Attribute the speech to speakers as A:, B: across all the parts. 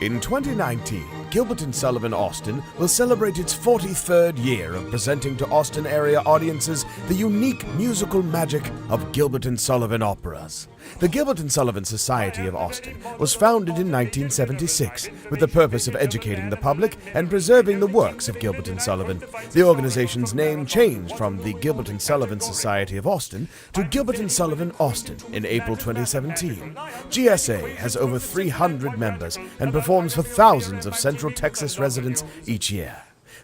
A: In 2019, Gilbert & Sullivan Austin will celebrate its 43rd year of presenting to Austin area audiences the unique musical magic of Gilbert & Sullivan operas. The Gilbert & Sullivan Society of Austin was founded in 1976 with the purpose of educating the public and preserving the works of Gilbert & Sullivan. The organization's name changed from the Gilbert & Sullivan Society of Austin to Gilbert & Sullivan Austin in April 2017. GSA has over 300 members and performs for thousands of Central Texas residents each year.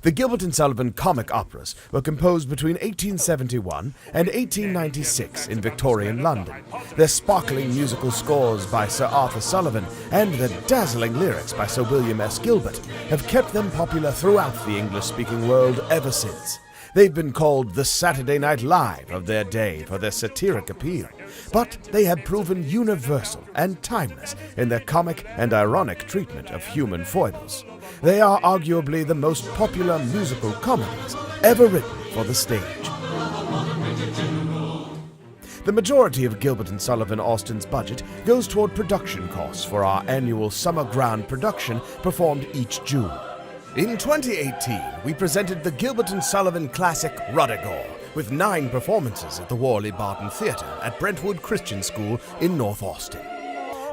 A: The Gilbert & Sullivan comic operas were composed between 1871 and 1896 in Victorian London. Their sparkling musical scores by Sir Arthur Sullivan and their dazzling lyrics by Sir William S. Gilbert have kept them popular throughout the English-speaking world ever since. They've been called the Saturday Night Live of their day for their satiric appeal, but they have proven universal and timeless in their comic and ironic treatment of human foibles. They are arguably the most popular musical comedies ever written for the stage. The majority of Gilbert & Sullivan Austin's budget goes toward production costs for our annual Summer Ground production performed each June. In 2018, we presented the Gilbert & Sullivan classic Ruddigore with 9 performances at the Worley Barton Theatre at Brentwood Christian School in North Austin.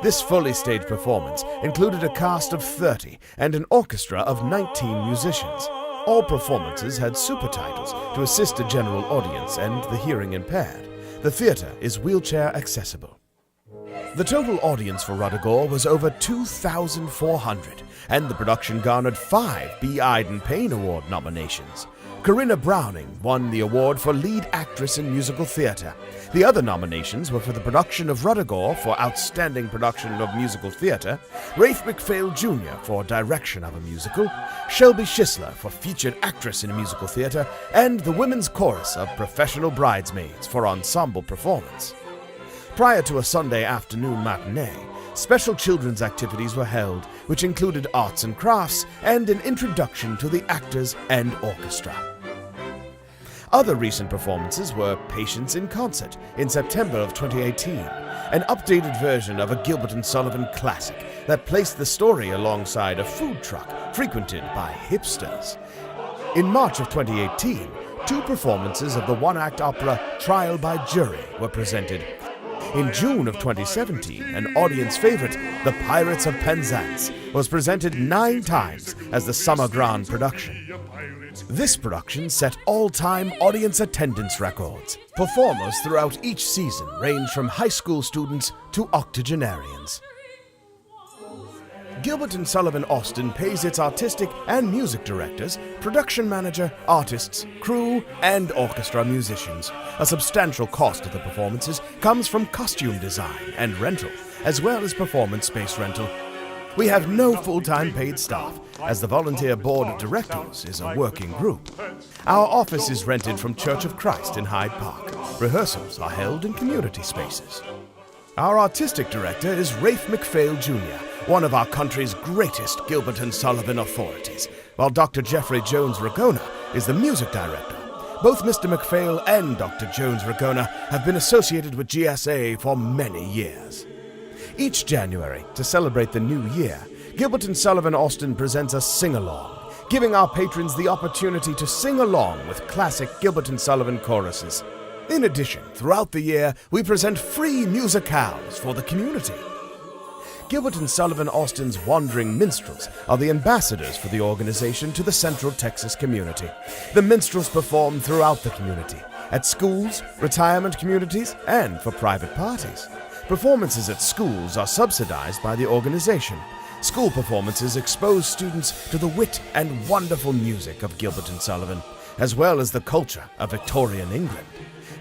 A: This fully staged performance included a cast of 30 and an orchestra of 19 musicians. All performances had supertitles to assist a general audience and the hearing impaired. The theatre is wheelchair accessible. The total audience for Ruddigore was over 2,400, and the production garnered 5 B. Iden Payne Award nominations. Corinna Browning won the award for Lead Actress in Musical Theatre. The other nominations were for the production of Ruddigore for Outstanding Production of Musical Theatre, Rafe McPhail Jr. for Direction of a Musical, Shelby Schisler for Featured Actress in a Musical Theatre, and the Women's Chorus of Professional Bridesmaids for Ensemble Performance. Prior to a Sunday afternoon matinee, special children's activities were held, which included arts and crafts and an introduction to the actors and orchestra. Other recent performances were Patience in Concert in September of 2018, an updated version of a Gilbert & Sullivan classic that placed the story alongside a food truck frequented by hipsters. In March of 2018, 2 performances of the one-act opera Trial by Jury were presented. In June of 2017, an audience favorite, The Pirates of Penzance, was presented 9 times as the Summer Grand production. This production set all-time audience attendance records. Performers throughout each season range from high school students to octogenarians. Gilbert & Sullivan Austin pays its artistic and music directors, production manager, artists, crew, and orchestra musicians. A substantial cost of the performances comes from costume design and rental, as well as performance space rental. We have no full-time paid staff, as the volunteer board of directors is a working group. Our office is rented from Church of Christ in Hyde Park. Rehearsals are held in community spaces. Our artistic director is Rafe McPhail Jr., one of our country's greatest Gilbert & Sullivan authorities, while Dr. Jeffrey Jones-Ragona is the music director. Both Mr. McPhail and Dr. Jones-Ragona have been associated with GSA for many years. Each January, to celebrate the new year, Gilbert & Sullivan Austin presents a sing-along, giving our patrons the opportunity to sing along with classic Gilbert & Sullivan choruses. In addition, throughout the year, we present free musicals for the community. Gilbert & Sullivan Austin's wandering minstrels are the ambassadors for the organization to the Central Texas community. The minstrels perform throughout the community, at schools, retirement communities, and for private parties. Performances at schools are subsidized by the organization. School performances expose students to the wit and wonderful music of Gilbert & Sullivan, as well as the culture of Victorian England.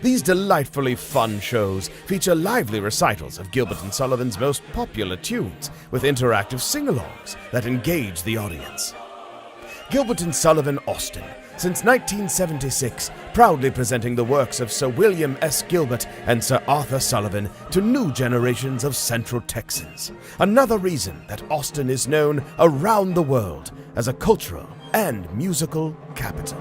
A: These delightfully fun shows feature lively recitals of Gilbert & Sullivan's most popular tunes with interactive sing-alongs that engage the audience. Gilbert & Sullivan Austin, since 1976, proudly presenting the works of Sir William S. Gilbert and Sir Arthur Sullivan to new generations of Central Texans. Another reason that Austin is known around the world as a cultural and musical capital.